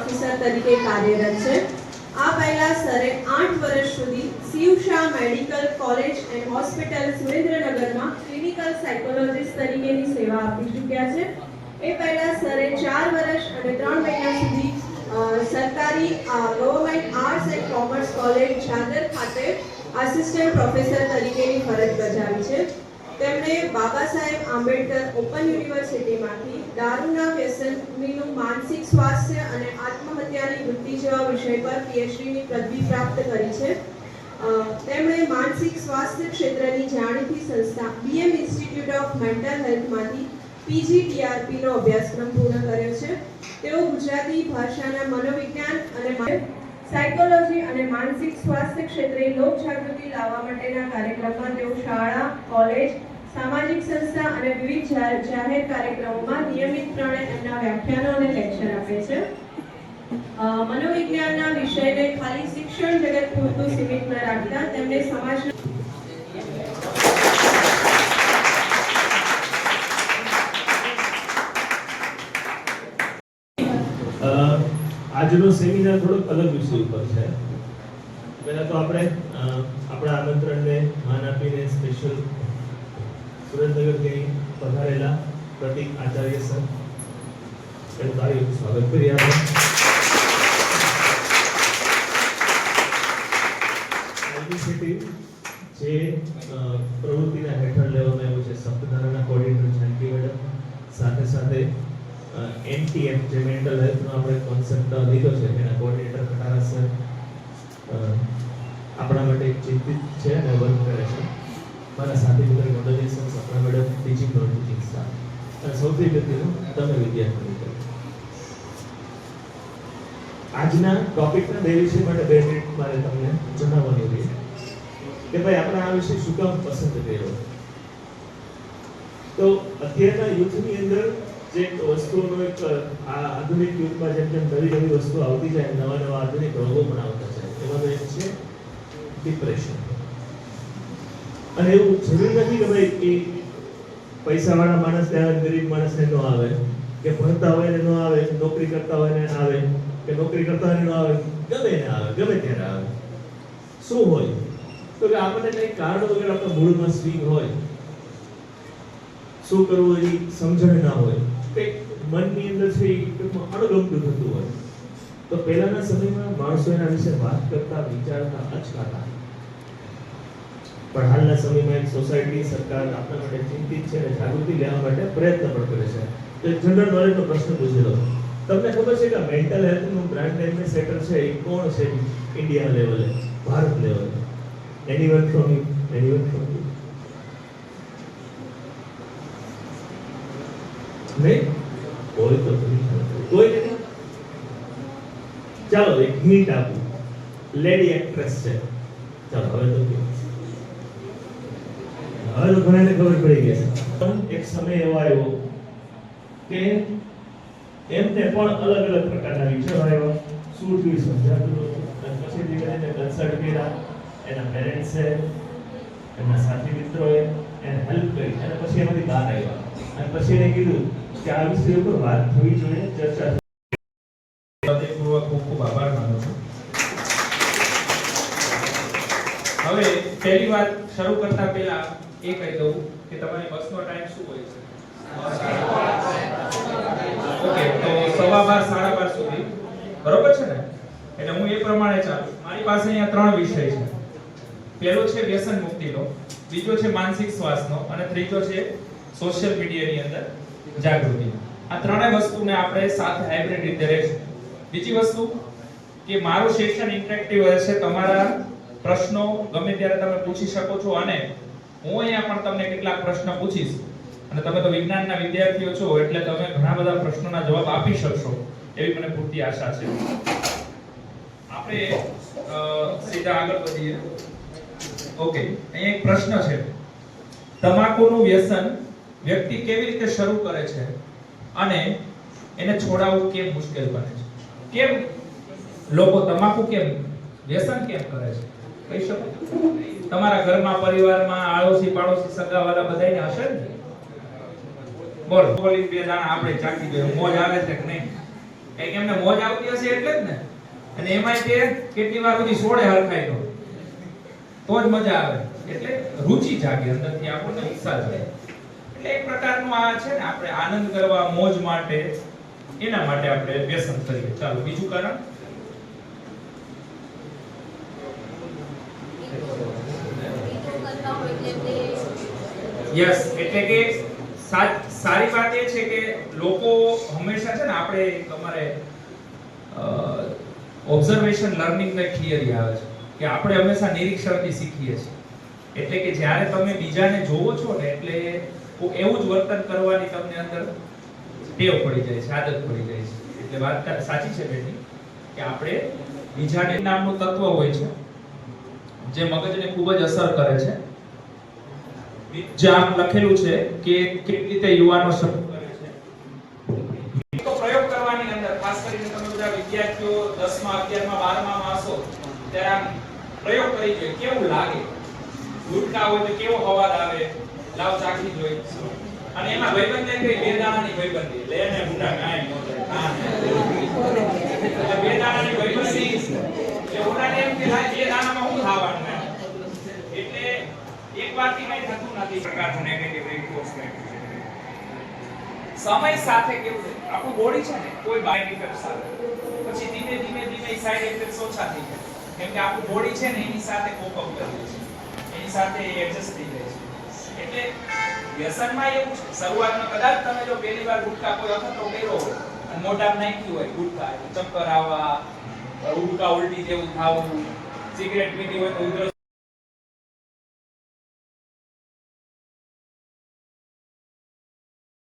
Officer તરીકે કાર્યરત છે। આ પહેલા સરે 8 વર્ષ સુધી શિવશાહ મેડિકલ કોલેજ એન્ડ હોસ્પિટલ સુરેન્દ્રનગરમાં ક્લિનિકલ સાયકોલોજીસ્ટ તરીકેની સેવા આપી ચૂક્યા છે। એ પહેલા સરે 4 વર્ષ અને 3 મહિના સુધી સરકારી government arts and commerce college Jadar ખાતે આસિસ્ટન્ટ પ્રોફેસર તરીકેની ફરજ બજાવી છે। તેમણે બાબા સાહેબ આંબેડકર ઓપન યુનિવર્સિટીમાંથી દારૂના વ્યસનનું માનસિક સ્વાસ્થ્ય અને આત્મહત્યાની વૃત્તિ જેવા વિષય પર પીએચડીની પદવી પ્રાપ્ત કરી છે। તેમણે માનસિક સ્વાસ્થ્ય ક્ષેત્રની જાણીતી સંસ્થા બીએમ ઇન્સ્ટિટ્યૂટ ઓફ મેન્ટલ હેલ્થમાંથી પીજીટીઆરપી નો અભ્યાસક્રમ પૂર્ણ કર્યો છે। તેઓ ગુજરાતી ભાષાના મનોવિજ્ઞાન અને સાયકોલોજી અને માનસિક સ્વાસ્થ્ય ક્ષેત્રે લોકજાગૃતિ લાવવા માટેના કાર્યક્રમમાં તેઓ શાળા, કોલેજ, સામાજિક સંસ્થા અને વિવિધ જાહેર કાર્યક્રમોમાં નિયમિતપણે એમના વ્યાખ્યાનો અને લેક્ચર આપે છે। મનોવિજ્ઞાનના વિષયને ખાલી શિક્ષણ જગત પૂરતું સીમિત ન રાખતા તેમણે સમાજના આજનો સેમિનાર થોડોક અલગ વિષય ઉપર છે। પહેલા તો આપણે આપણા આમંત્રણને માન આપીને સ્પેશિયલ સુરેન્દ્રનગરથી પધારેલા પ્રતિક આચાર્ય સર એનું કાર્ય સ્વાગત કરીએ આપણે। ઇનિશિયેટિવ જે પ્રવૃત્તિના હેઠળ લેવામાં આવ્યું છે શબ્દધારાના કોર્ડિનેટર જાનકી મેડમ, સાથે સાથે એનટીએમ જે મેન્ટલ હેલ્થનો આપણે કોન્સેપ્ટ લીધો છે એના કોર્ડિનેટર ખટારા સર આપણા માટે ચિંતિત છે અને વર્ક કરે છે। મારા સાથી મિત્ર મોડરેશન આપણા madam teaching non teaching staff અને સૌથી અગત્યનું તમે વિદ્યાર્થી મિત્રો। આજના ટોપિકના બે વિષય માટે 2 મિનિટ મારે તમને જણાવવાની રહી કે ભાઈ આપણે આ વિષય શું કામ પસંદ કર્યો। તો અત્યારના યુથની અંદર જે વસ્તુઓનો એક આ આધુનિક યુગમાં જેમ જેમ નવી નવી વસ્તુ આવતી જાય નવા નવા આધુનિક રોગો પણ આવતા જાય એમાં એક છે ડિપ્રેશન। અને એવું જરૂરી નથી કે ભાઈ એ પૈસાવાળા માણસને આવે ગરીબ માણસને ન આવે, કે ભણતા હોય ને ન આવે, નોકરી કરતા હોય ને આવે, કે નોકરી કરતા હોય ને ન આવે, ગમે ને આવે, ગમે ત્યારે આવે। શું હોય તો કે આપણને કંઈ કારણ વગર આપણા મૂળમાં સ્વિંગ હોય, શું કરવું એની સમજણ ના હોય, કંઈક મનની અંદર છે એ અણગમતું થતું હોય તો પહેલાના સમયમાં માણસો એના વિશે વાત કરતા, વિચારતા, અચકાતા। પણ હાલના સમયમાં એક સોસાયટી, સરકાર આપણા માટે ચિંતિત છે અને જાગૃતિ લેવા માટે પ્રયત્ન પણ કરે છે। તો જનરલ નોલેજનો પ્રશ્ન પૂછી લો, તમને ખબર છે કે મેન્ટલ હેલ્થનું બ્રાન્ડ એમ્બેસેડર છે એ કોણ છે ઇન્ડિયા લેવલે, ભારત લેવલે? Anyone from you? Anyone from you? નહીં કોઈ તો કોઈ નથી। ચાલો એક હિન્ટ આપું, લેડી એક્ટ્રેસ છે। ચાલો હવે તો ઘણાને ખબર પડી ગઈ છે। એક સમય એવો આવ્યો કે એમને પણ અલગ અલગ પ્રકારના વિચારો આવ્યા, શું થયું સમજાતું નહોતું, અને પછી ધીમે ધીમે કન્સલ્ટ કર્યા એના પેરેન્ટ્સે, એમના સાથી મિત્રોએ એને હેલ્પ કરી અને પછી એમાંથી બહાર આવ્યા અને પછી એને કીધું કે આ વિષય ઉપર વાત થવી જોઈએ, ચર્ચા હૃદયપૂર્વક ખૂબ ખૂબ આભાર માનું છું। હવે પહેલી વાત શરૂ કરતા પહેલા એ કહી દઉં કે તમારી બસનો ટાઈમ શું હોય છે? ઓકે, તો 12:15 12:30 સુધી બરોબર છે ને? એટલે હું એ પ્રમાણે ચાલું। મારી પાસે અહીંયા 3 વિષય છે। પહેલો છે વ્યસન મુક્તિનો, બીજો છે માનસિક સ્વાસ્થ્યનો અને ત્રીજો છે સોશિયલ મીડિયાની અંદર જાગૃતિ। આ ત્રણેય વસ્તુને આપણે સાથે હાઇબ્રિડ રીતે રહેશું। બીજી વસ્તુ કે મારું સેશન ઇન્ટરેક્ટિવ હશે, તમારા પ્રશ્નો ગમે ત્યારે તમે પૂછી શકો છો અને હું અહીંયા પણ તમને કેટલાક પ્રશ્ન પૂછીશ અને તમે તો વિજ્ઞાનના વિદ્યાર્થીઓ છો એટલે તમે ઘણા બધા પ્રશ્નોના જવાબ આપી શકશો એવી મને પૂરતી આશા છે। આપણે સીધા આગળ વધીએ। ઓકે, અહીંયા એક પ્રશ્ન છે, તમાકુનું વ્યસન વ્યક્તિ કેવી રીતે શરૂ કરે છે અને એને છોડાવવું કેમ મુશ્કેલ બને છે? કેમ લોકો તમાકુ કેમ વ્યસન કેમ કરે છે? કહી શકો? તમારા ઘરમાં, પરિવારમાં, આડોશી પાડોશી, સગાવાલા બધાયને હશે ને? બોલ બોલી બે દાણા આપણે ચાકી દે, મોજ આવે છે કે નહીં? કંઈક એમને મોજ આવતી હશે એટલે જ ને. અને એમાંય તે કેટલી વાર સુધી સોળે હરખાય તો જ મજા આવે. એટલે રુચિ જાગે અંદરથી, આપણને ઉત્સાહ જાગે. એટલે એક પ્રકારનું આ છે ને, આપણે આનંદ કરવા, મોજ માટે, એના માટે આપણે વ્યસન કરીએ. ચાલો બીજું કારણ. યસ, એટલે કે સારી વાત એ છે કે લોકો હંમેશા છે ને, આપણે તમારે ઓબ્ઝર્વેશન લર્નિંગ ની થિયરી આવે છે કે આપણે હંમેશા નિરીક્ષણથી શીખીએ છીએ. એટલે કે જ્યારે તમે બીજાને જોવો છો ને, એટલે એવું જ વર્તન કરવાની તમને અંદર ટેવ પડી જાય છે, આદત પડી જાય છે. એટલે વાત સાચી છે બેટી કે આપણે બીજાને નામનું તત્વ હોય છે જે મગજને ખૂબ જ અસર કરે છે. જે આમ લખેલું છે કે કેવી રીતે યુવાનો શરૂ કરે છે. તો પ્રયોગ કરવાની અંદર ખાસ કરીને તમે બધા વિદ્યાર્થીઓ 10મા 11મા 12મા હશો ત્યારે આમ પ્રયોગ કરી જોઈએ કેવું લાગે. ગુટકા હોય તો કેવો અવાજ આવે, લાવ ચાખી જોઈ. અને એમાં ભાઈબંધને કઈ બે દાણાની ભાઈબંધી લે ને મુંડા કાઈ નો થાય. બે દાણાની ભાઈબંધી એટલે ઓલાને એમ કે લાય બે દાણામાં હું ખાવાનું એમ. એટલે એક વારથી કઈ થતું નથી. પ્રકારનું નેગેટિવ રિઇન્ફોર્સમેન્ટ સમય સાથે કેવું છે, આપણું બોડી છે ને, કોઈ બાઇક ઇફેક્ટ સાથે પછી ધીમે ધીમે સાઇડ ઇફેક્ટ્સ ઓછા થઈ જાય. કેમ કે આપણું બોડી છે ને એની સાથે કોપ અપ કરે છે, એની સાથે એડજસ્ટ થઈ જાય છે. એટલે વ્યસનમાં એવું છે, શરૂઆતમાં કદાચ તમે જો પહેલી વાર ગુટકા કોઈ અખતરો કર્યો હોય અને મોઢામાં નાખ્યું હોય ગુટકા, ચક્કર આવવા, ઉડકા ઉલટી જેવું થવું, સિગરેટ પીધી હોય તો ઉધરસ